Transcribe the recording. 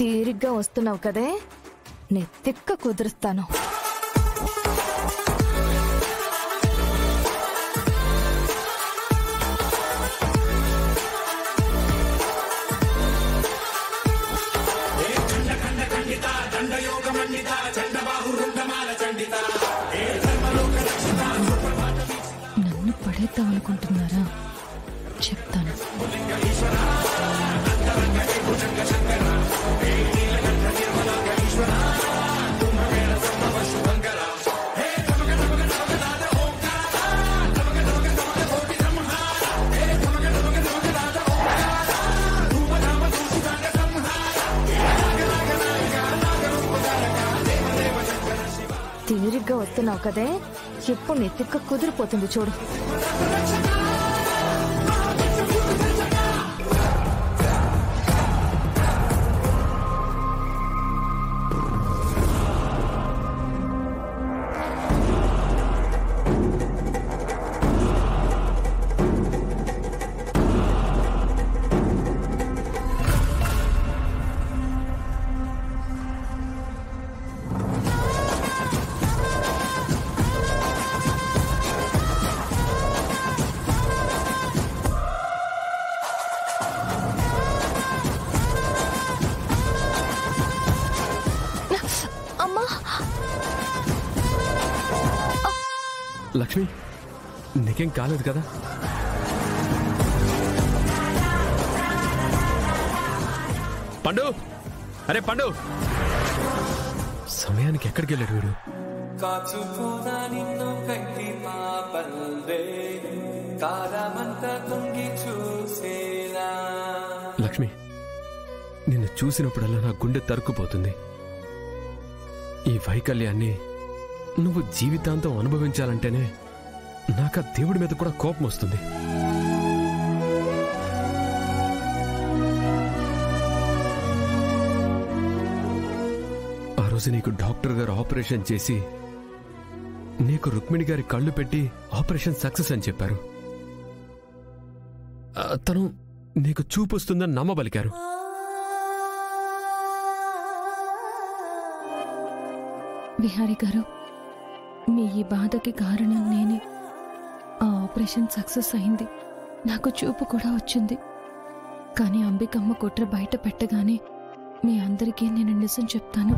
తీరిగ్గా వస్తున్నావు కదే, నే తిక్క కుదురుస్తాను. నన్ను పడేద్దామనుకుంటున్నారా? చెప్తాను. తీరిగ్గా వస్తున్నావు కదే, ఇప్పుడు నీ తిక్క కుదిరిపోతుంది చూడు. లక్ష్మి, నీకేం కాలేదు కదా? పండు, అరే పండు, సమయానికి ఎక్కడికి వెళ్ళాడు వీడు? లక్ష్మి, నిన్ను చూసినప్పుడల్లా నా గుండె తరుక్కుపోతుంది. ఈ వైకల్యాన్ని నువ్వు జీవితాంతం అనుభవించాలంటేనే నాకు ఆ దేవుడి మీద కూడా కోపం వస్తుంది. ఆ రోజు నీకు డాక్టర్ గారు ఆపరేషన్ చేసి నీకు రుక్మిణి గారి కళ్ళు పెట్టి ఆపరేషన్ సక్సెస్ అని చెప్పారు. తను నీకు చూపు వస్తుందని నమ్మబలికారు. విహారీ గారు, మీ ఈ బాధకి కారణం నేనే. ఆ ఆపరేషన్ సక్సెస్ అయింది, నాకు చూపు కూడా వచ్చింది. కానీ అంబికమ్మ కుట్ర బయట పెట్టగానే మీ అందరికీ నేను నిజం చెప్తాను.